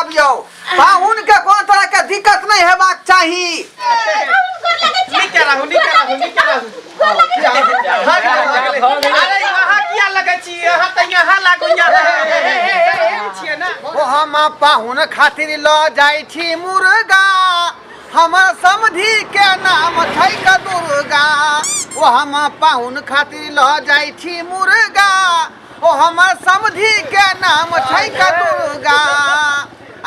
बनाबियो पाहुन के कोन तरह के दिक्कत नहीं हेबाक चाही। निके रहू अरे वहां किया लगै छी यहां त यहां लागो यहां छिए ना। ओ हम पाहुन खातिर ल जाई छी मुर्गा हमर समधी के नाम छै का दुर्गा। ओ हम पाहुन खातिर ल जाई छी मुर्गा ओ हमर समधी के नाम छै का दुर्गा।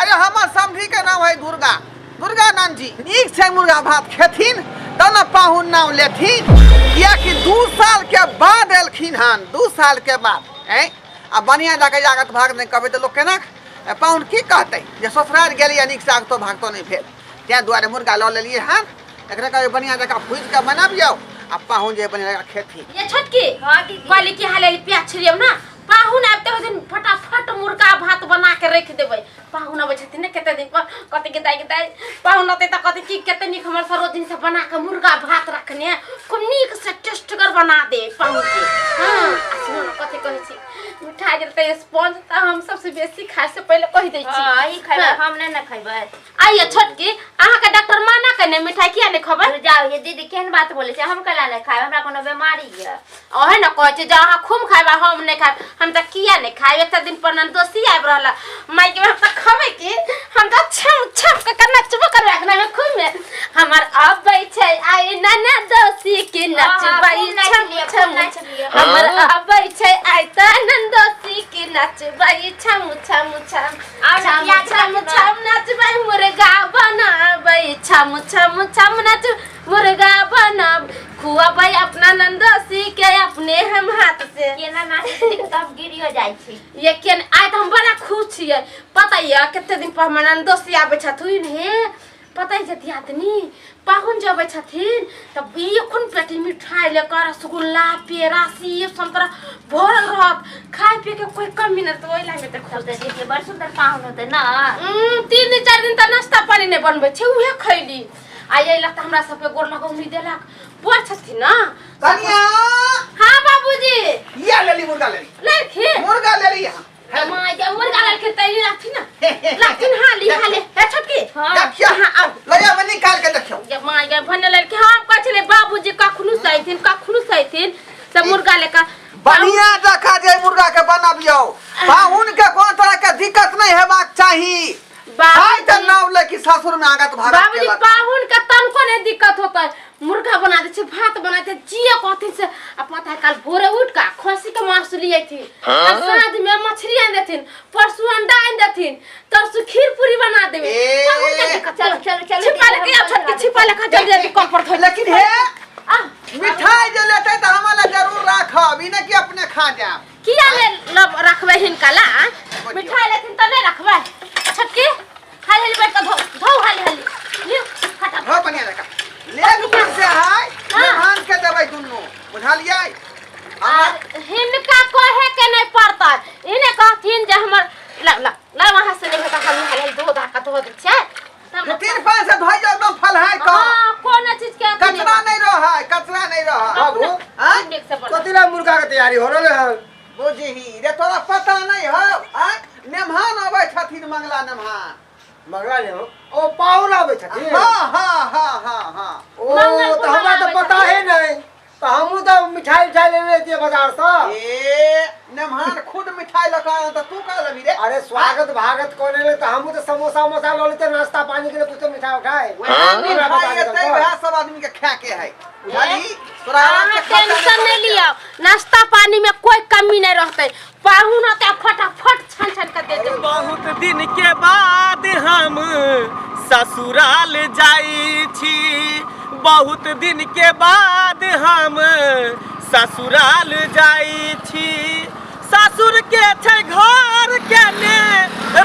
अरे हमर समधी के नाम है दुर्गा दुर्गा नाम जी नीक छै मुर्गा भात खेथिन त न पाहुन नाम लेथिन कियाकि 2 साल के बाद एलखिन हन 2 साल के बाद आ बढ़िया जाके जागत भाग नहीं कहबै त लोग केना पाहुन की कहतै जे ससुराल गेलियै नीक से आगतो भागतो नहीं भेल तैं दुआरे मुर्गा ल लेलियै हन एकरा कहबै बढ़िया जगह भूज के बनाबियौ आ पाहुन जे बढ़िया जगह खेती। ये छोटकी वाली की हाले प्याज छिड़ियौ ना पाहुन आबते होथिन फटाफट मुर्गा भात बना के रख देबै। पाहुन अबै छथिन ने कते दिन पर कते के दाई पाहुन अते त कते की कते नीक हमर सरोजिन से बना के मुर्गा भात रखने खूब नीक से टेस्ट कर बना दे पाहुन के। हां सुनो कते कहै छी मिठाई जते स्पंज त हम सबसे बेसी खाए से पहले कहि दै छी। हां ई खाइबे हम नै खइबै। आइए छोटकी अहाँ के डॉक्टर माना के ने मिठाई किया नै खबै। जाओ ये दीदी केहन बात बोले छै हम कला नै खाइब हमरा कोनो बीमारी है। ओहे न कहै छै जे अहाँ खूब खाइबा हम नै खाइब हम त किया नै खाइब। एक दिन पर न दोस्ती आइब रहला माई के हम त खबै की हम त छम के नचबो कर रखना में खूब में हमर अबै छै आई नना दोस्ती के नचबै छम हमर अबै छै आई त नंदोसी के नचबै छम नचबै मुर्गा बनाबै छम नच मुर्गा बनब खुआबै अपना नंदोसी के अपने हम हाथ से केना नाच तब गिरियो जाय छी। ये केन आइ त हम बड़ा खुश छियै पता ये केते दिन पर हमर नंदोसी आबै छथिन हे पता है दियादनी पाहुन जब आबै छथिन तब एखन पेटी मिठाई लेकर रसगुल्ला पेड़ा सेब संतरा भरल रहत खाए पी के कोई कमी न तो ओइला में त खुश देखिए बड़ सुंदर पाहुन होते ना। 3-4 दिन त नाश्ता पानी नै बनबै छै उहे खैली आई एला त हमरा सब पे गोर लगौनी देलक बड़ छथिन ना। कनिया हां बाबूजी या लेली मुर्गा लेली मुर्गा लेली हां माय जे मुर्गा लाल के तैयारी रखी ना लाखिन हाली हाले हे छोटकी देखियो हां लया में निकाल के देखियो जे माय के भने लड़के हम कहै छले बाबूजी कखनु सैथिन सब मुर्गा लेका बढ़िया जगह जे मुर्गा के बनाबियो पाहुन के कोन तरह के दिक्कत नहीं हेबाक चाही। भाई त नाव लेके ससुर में आगत भागत बाबूजी पाहुन के तनको ने दिक्कत होता मुर्गा बना दे छै भात बना दे जिया कहथिन से पता है कल भोरे उठ का खसी के मांस लिए थी साँझ में मछली आन देथिन परसु अंडा आन देथिन तरसु खीर पूरी बना देबे पाहुन के दिक्कत। चलो छिपा लेके आ छोटकी छिपा लेके जल्दी कपर थोड़ लेकिन हे मिठाई जे लेते त हमरा जरूर राखब ई न कि अपने खा जाब किया ले रखबे हिनका ला मिठाई लेथिन त नै रखबे छोटकी हाली बैठ के धो हाली लियो फटा हो बढ़िया जगह लेग पर से हाय मेहमान के देबै दुन्नु बुझलियै और हिनका कहे के नै पड़ता इने कहथिन जे हमर ला वहां से लेके हाली धो धा के धो दे छै तब 3-5 से धोइ जाओ एकदम फलहाय का हां कोन चीज के कचरा नहीं रह बाबू हां कतिला मुर्गा के तैयारी हो रहले है बुझही रे तोरा पता नहीं हो मेहमान आबै छथिन मंगला मेहमान मंगला ने ओ पाहुन आबै छथिन। हां ओ त हमरा त पता है नहीं त हमहु त मिठाई लेने जे बाजार से मेहमान खुद मिठाई लगा त तू का लेबी रे। अरे स्वागत भागत कोने ले त हमहु त समोसा ल लेते नाश्ता पानी के लिए कुछ मिठाई उठाए वह सब आदमी के खा के है बुझली तोरा टेंशन नहीं लिया नाश्ता पानी में कोई कमी नहीं रहते पाहुन आते फटाफट छन के दे दे। बहुत दिन के बाद हम ससुराल जाई छी बहुत दिन के बाद हम ससुराल जाई छी ससुर के छै घर के ने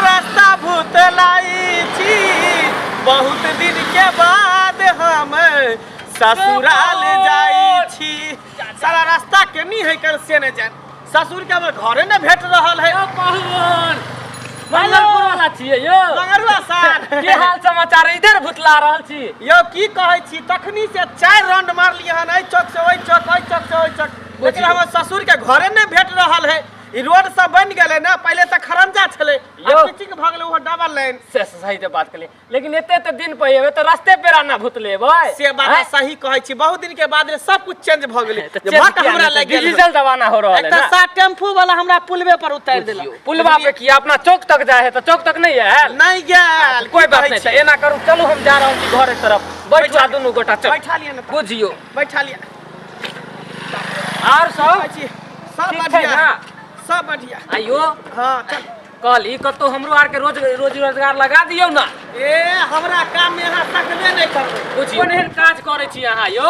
रास्ता भूतलाई छी बहुत दिन के बाद हम ससुराल जाई छी सारा रास्ता केनी है कर से ने जान ससुर के हमर घरे ने भेट रहल है। पाहुन मंगलपुर वाला छियै यो मंगरुआ सार की हाल समाचार इधर भुतला रहल छी यो की कहै छी तखनी से 4 राउंड मार लिए हन ए चौक से ओइ चौक ओइ चौक से ओइ चौक लेकिन हमर ससुर के घरे ने भेट रहल है ई रोड सब बन गेले ना पहले त खरंजा छले अब पिचिंग भ गेले वो डबल लेन से सही से बात कले लेकिन एते दिन पे एबे तो रास्ते पे आना भूत लेबै से बात सही कहै छी बहुत दिन के बाद सब कुछ चेंज भ गेलै जे भट हमरा लग गेल डिजिटल जमाना हो रहल है एकटा ना सा टेम्पू वाला हमरा पुलवे पर उतार देलक पुलवा पे की अपना चौक तक जाए है तो चौक तक नहीं है नहीं गेल कोई बात नहीं है एना करू चलो हम जा रहल छी घर के तरफ बैठा दोनों गोटा चल बैठा लिया ना बुझियो बैठा लिया और सब सब ठीक है बढ़िया ना सब बढ़िया आइयो हां चल कहली कतो हमरो आर के रोज रोजगार लगा दियौ ना ए हमरा काम में यहाँ सकबे नहीं करबै बुझियो कोन काज करे छी अहाँ यो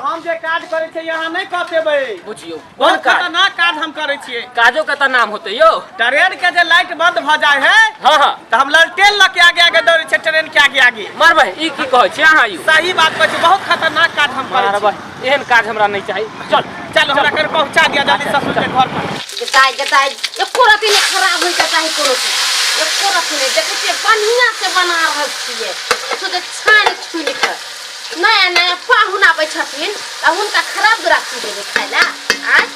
हम जे काज करे छी यहाँ नहीं कह देबै बुझियो कोन बहुत काज खतरनाक काज हम करे छियै काजो के त नाम होते यो ट्रेन के जे लाइट बंद भ जाय है हां हां तो हम ललटेन लके आगे आगे दौड़े छै ट्रेन के आगे आगे मारबै ई की कहै छी अहाँ यो सही बात कहै छी बहुत खतरनाक काज हम करे मारबै एहन काज हमरा नहीं चाही चल चल हमरा कर पहुंचा दिया जल्दी ससुर के घर पर गताई एको रति नहीं खराब होई के चाही कोनो चीज एको रति नहीं देखे छियै बढ़िया से बना रहल छियै तो जे छान छुन के नया नया पाहुन आबै छथिन त हुनका खराब दुरा चीज देबै खाइला आज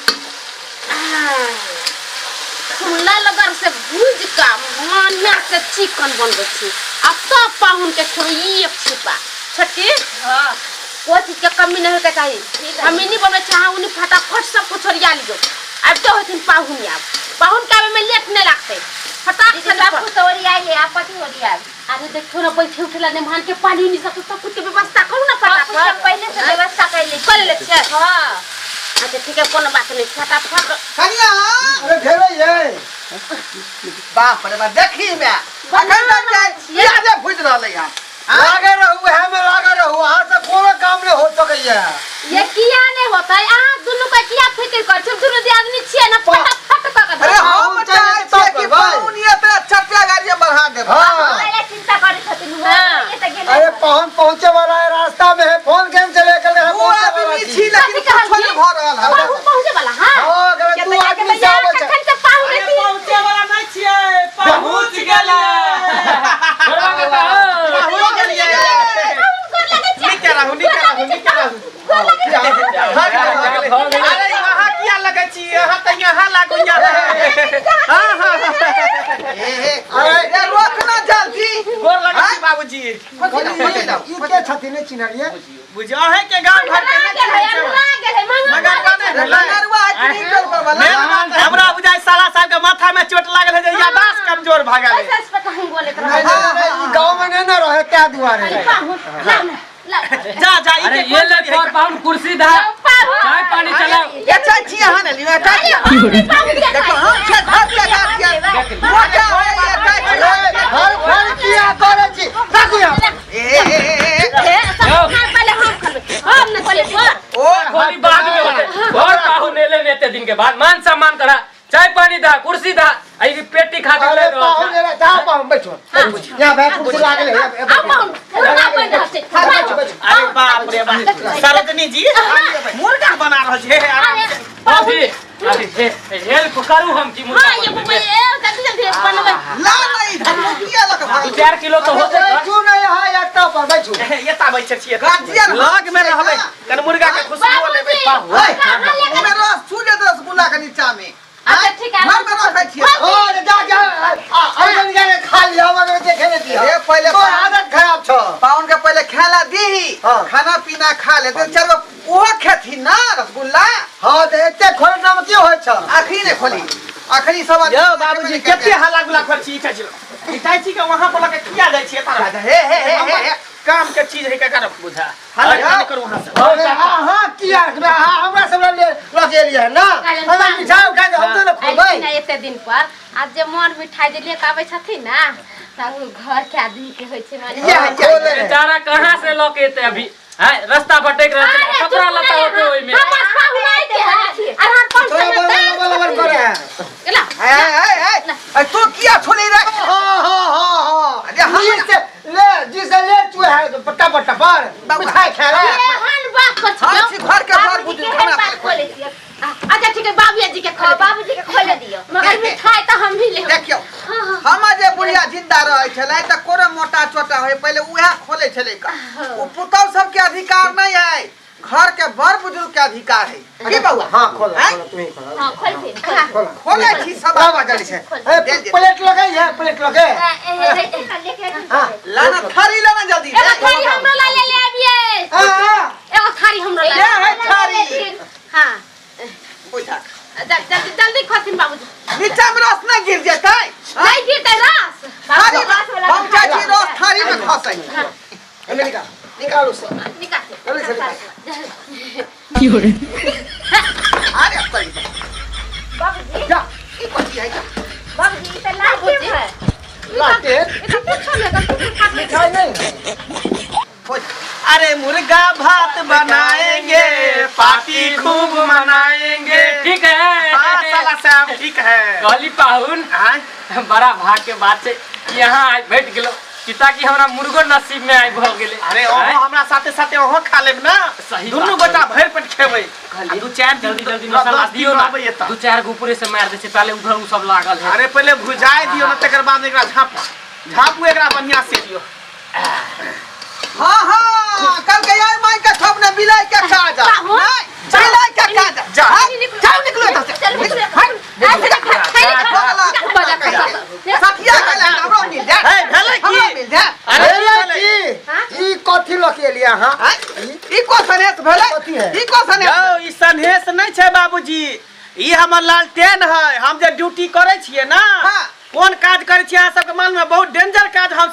खुला लगर से भूज का मान्या से चिकन बनबै छी आ सब पाहुन के छोड़ी एक छिपा छठी हां कोई चीज के कमी नहीं होके चाहिए हम नहीं बनबै छी अहाँ उन्हीं फटाफट सब कुछ ओरिया लियो अब तो होथिन पाहुन आब पाहुन के आवे में लेट नहीं लागते फटाक से सब कुछ ओरिया ले आप पति ओरिया अरे देखो ना बैठे उठला ने मान के पानी नहीं सब कुछ के व्यवस्था करू ना फटाफट पहले से व्यवस्था कर ले छै हां अच्छा ठीक है कोनो बात नहीं फटाफट कनिया अरे घेरे ये बाप रे बाप देखी बे अखन तक जाय या जे फुज रहलै हम लागे रहू है में लागे रहू हां से कोनो काम नहीं हो सकैया ये किया नहीं होता है आ दोनों का किया फिक्र कर छ दोनों दे आदमी छिए ना फटाफट का अरे हम चाहे छियै कि पाहुनिया पे चट्टा गाड़ी बढ़ा देब पहले चिंता करे छथिन हो ये त गेले अरे पहुंच पहुंचे वाला है रास्ता में है फोन केन चले कर है वो आदमी छी लेकिन कुछ नहीं भ रहल है पाहुन पहुंचे वाला हां हां अगर तू आदमी से आवे कखन से पाहुन अरे पहुंचे वाला नहीं छियै पहुंच गेलै पहुंच गेलियै निके रहू अरे वहां किया लगे छी यहाँ त यहाँ लागो हां हां अरे रोकना जल्दी गोर लगे छी बाबूजी ई के छथि ने चिन्हलिए बुझियो है के गांव घर के नहीं मगर कने लंगरवा इतनी कर पर वाला हमरा बुझाय साला साहब के माथा में चोट लागल है जे यादाश्त कमजोर भ गेल ऐसा पता नहीं बोले ई गांव में नहीं ना रहे क्या दुआरे पाहुन जा जा अरे ये ले और पाउन कुर्सी दा चाय पानी चलाओ ये चाय छी हां ने लिया चाय देखो हम खेत हाथ लगा दिया मोटा हो ये चाय हर फल किया करे छी देखो यहां पहले हम न बोले ओ गोली बाद में होते और पाहुन ले लेते दिन के बाद मान सम्मान करा चाय पानी दा कुर्सी दा आई पेटी खा के ले अरे पाहुन ले जा पाहुन बैठो यहां बैठ कुर्सी लागले है पाहुन मुर्गा बन रहते अरे बाप रे बाप सरदनी जी मुर्गा बना रहल छै आराम से अभी अभी हेल्प करू हम की हां ये जल्दी जल्दी बनवे ला नहीं धमकिया लग भाई 4 किलो तो होते बैठो ना यहां एकटा पर बैठो एता बैठे छियै गार्जियन लग में रहबै कन मुर्गा के खुशबू लेबै पाहुन ओमे रस छूले रसगुल्ला के नीचा में अच्छा ठीक है घर में रखै छियै और जा आइगन जाने खा लिया मगर देखे नहीं दिया अरे पहले तो आदत खराब छ पाउन के पहले खेला दीही हाँ। खाना पीना खा लेते चार वो खेथिन ना रसगुल्ला हां तो एते खोल नाम की होय छ आखरी ने खोली आखरी सब यो बाबूजी कते हल्ला गुला कर छी इटाची के वहां पर लगे किया जाय छी तारा हे काम के चीज है का कर बुझा हल्ला नहीं करू वहां से अरे हां किया हमरा सब ले लिया ना हम मिठाई खा हम तो ना खोबै ना एते दिन पर आज जे मन मिठाई जे लेके आबै छथिन ना ताऊ घर के आदमी के होय छै माने बेचारा कहां से लोके एते अभी है रास्ता भटक रहे कपड़ा लता होते ओइ में हम पाहुन आइ के है अरे कौन से बराबर करे एला ए तू किया छोड़ी रे हां अरे हम जिसे ले चुए है पट्टा पट्टा पर मिठाई खा ले हन बात कर हां छी घर के बाहर बुझ खाना बात खोले छियै अच्छा ठीक है बाबूजी के खोले बाबूजी के खोले दियो मगर मिठाई तो हम ही ले देखियो हम जे बुढ़िया जिंदा रहे छले त कोरे मोटा छोटा होय पहले उहा खोले छले का ओ पुतौ सब के अधिकार नहीं है घर के बड़ बुजुर्ग के अधिकार है की बउआ हां खोल हैं? खोल तू ही खोल हां खोल फिर खोले छी सब आवाज जल्दी से प्लेट लगाई है प्लेट लगे हां लाना थारी लाना जल्दी एगो थारी हमरा ला ले आबिए हां एगो थारी हमरा ला ले है थारी हां बुझा जल्दी जल्दी खसिन बाबूजी नीचे में रस ना गिर जाता है नहीं गिरते रस थारी हम चाची रस थारी में खसै हमें निकाल उसे निकाल जल्दी से निकाल अरे सही बाबूजी जा ई पति है बाबूजी तो लाइट है लाटे इतना कुछ लगा तू खा ले मिठाई नहीं अरे मुर्गा भात बनाएंगे पार्टी खूब मनाएंगे ठीक है हाँ साला साहब ठीक है कहली पाहुन हाँ बड़ा भाग के बात से यहाँ आज बैठ गेलो ताकि हमरा मुर्गो नसीब में आई भ गेले अरे ओहो हमरा साथे साथे ओहो खा लेब ना सही दुनू बात गोटा भर पेट खेबै कहली, दू चार जल्दी जल्दी मसाला दियो ना अबै एता 2-4 गो ऊपरे से मार दे छै पहले उधर उ सब लागल है अरे पहले भुजाए दियो ना तकर बाद एकरा झापू एकरा बढ़िया से दियो हां हां कल के यार माई का थप ने बिलाई के खा जा नहीं बिलाई के खा जा जा जाओ निकलो तो चल सखिया के ले हमरा मिल जा है भेलै हमरा की मिल जा अरे ई कथि लके लिया हां ई को सनेस भेलै कथी है? ई को सनेस यौ ई सन्हेस नहीं छै बाबूजी ई हमर लालटेन है हम जे ड्यूटी करे छियै ना हाँ। कोन काज करे छियै अहाँ सबके मालूम है बहुत डेंजर काज हम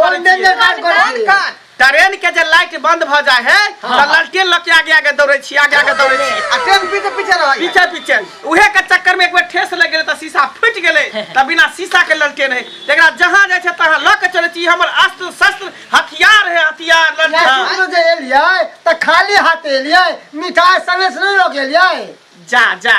कौन डेंजर काज कौन कर काज ट्रेन के जे लाइट बंद भ जाए है तो लालटेन लके आगे आगे दौड़े छी आगे आगे दौड़े छी आ ट्रेन पीछे पीछे रहै पीछे पीछे उहे के चक्कर में एक बार ठेस लग गेले त शीशा फूट गेले त बिना शीशा के लालटेन है एकरा जहां जाय छै तहां ल के चले छी हमर अस्त्र शस्त्र हथियार है हथियार लालटेन सुनो जे एलियै त खाली हाथ एलियै मिठाई सनेस नहीं लगे एलियै जा जा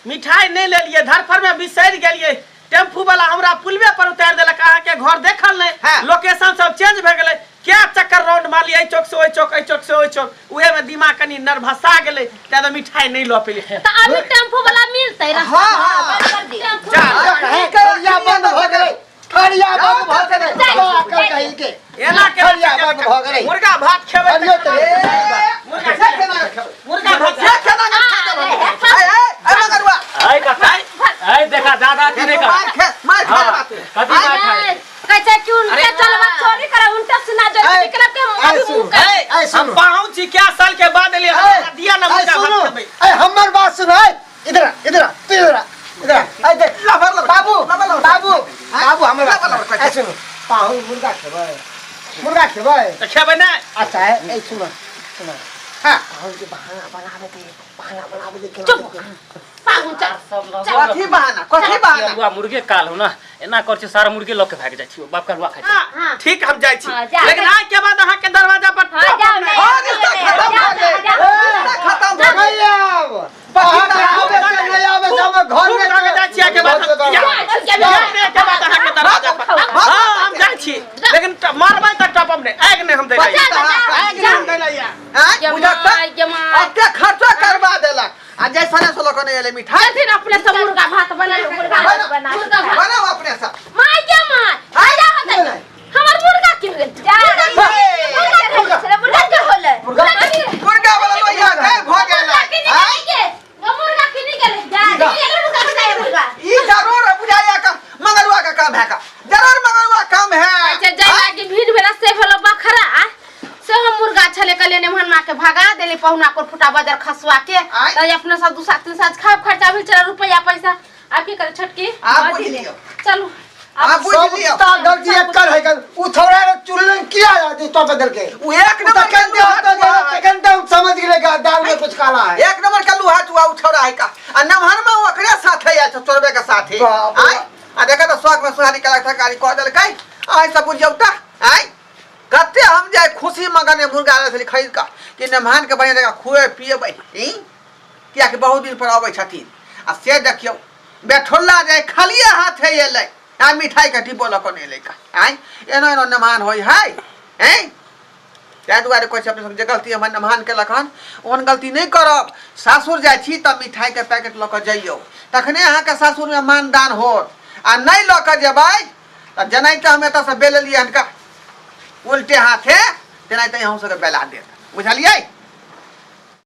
मिठाई नहीं ले लिए धरफर में बिसर गेलिए टेम्पू वाला हमरा पुलवे पर उतार देलक अहाँ के घर देखल नहीं हाँ। लोकेशन सब चेंज भ गेले क्या चक्कर राउंड मार लिया चौक से ओई चौक आई चौक से ओई चौक उहे में दिमाग कनी नर्वसा गेले त्या तो मिठाई नहीं ल पेले तो अभी टेम्पो वाला मिलते रास्ता हां हां कर दी जा खड़िया बंद भ गेलै खड़िया बंद भ गेलै कर कहि के एना के खड़िया बंद भ गेलै मुर्गा भात खेबै खड़ियो त मुर्गा से केना खेबै मुर्गा भात से केना खेबै ए मगरुआ आई कथा आई देखा दादा तिने का मार खा बात कथी बात है कैसे क्यों के चलवा चोरी करे उल्टा सुना जो निकला के अभी मुंह कर ऐ हम सुनो पहुंची क्या साल के बाद ले दिया ना मुर्गा भात खेबै ऐ हमर बात सुन इधर इधर तू इधर ऐ देख बाबू बाबू बाबू हमर बात ऐ सुनो पाहु मुर्गा खेबै त खेबै ना अच्छा है ऐ सुनो सुनो हां पाहु के बहाना बनावे दे चुप पाहु चल कथी बहाना बुआ मुर्गे काल हो ना एना कर छै सारा मुर्गे लके भाग जाय छी बाप करवा खाय छी हाँ, ठीक हम जाय छी हाँ, जा। लेकिन आज के बाद अहाँ के दरवाजा पर हां जाओ नहीं हां रिश्ता खत्म हो गए खत्म हो गए नहीं आब बाहर आवे से नहीं आवे हम घर में आगे जाय छी के बाद के बाद अहाँ के दरवाजा पर हां हम जाय छी लेकिन मारबै त टपम नहीं आग नहीं हम दे आग नहीं हम दे लिया अत्ते खर्चा करवा देलक आ जैसा ने सोलो कने एले मिठाई फिर अपने सब मुर्गा भात बना लो मुर्गा भात बना मुर्गा भात बनाओ अपने सब माय के माय आ जा होते हमर मुर्गा क्यों गेल जा मुर्गा के होले मुर्गा वाला लोया के भ गेल मुर्गा की नहीं गेल जा मुर्गा ई जरूर बुझाया का मंगलवा का काम है का जरूर मंगलवा काम है अच्छा जाय लागी भीड़ भेला से भेलो बखरा से हम मुर्गा छले कले ने मन मा के भगा देले पहुना को फुटा बाजार खसवा के त अपने सब दूसरा तीन साथ खाब खर्चा भेल चला रुपया पैसा आप की करे छटकी आप बुझ लियो चलो आप बुझ लियो सब गलती एकर है उ थोड़ा चुल्लन किया जाती तो बदल के वो एक नंबर तो कहते हम समझ गए कि दाल में कुछ काला है एक नंबर का लुहा चुआ उछौड़ा है का आ नमहर में ओकरे साथ है या चोरबे के साथ है बाप रे। आई आ देखा तो शौक में सुहारी कला था गाड़ी कह देल कई आई सब बुझ जाउता आई कते हम जाए खुशी मगन मुर्गा ले खरीद का कि नमहन के बढ़िया जगह खुए पिए ई किया कि बहुत दिन पर आबै छथिन आ से देखियो बैठोला जाए खालिए हाथ है ये ले आ मिठाई का डिब्बो लको ने ले का आई एनो एनो नमहन होई है हैं त्या दुआरे कोइ अपने सब जे गलती हमर नमहन के लखन ओहन गलती नहीं करब सासुर जाय छी त मिठाई के पैकेट ल क जइयो तखने अहाँ के सासुर में मानदान होत आ नहीं ल क जेबै त जनाई त हम एत से बेल लियन का उल्टे हाथे जनाई त हम सब बेला देत बुझलियै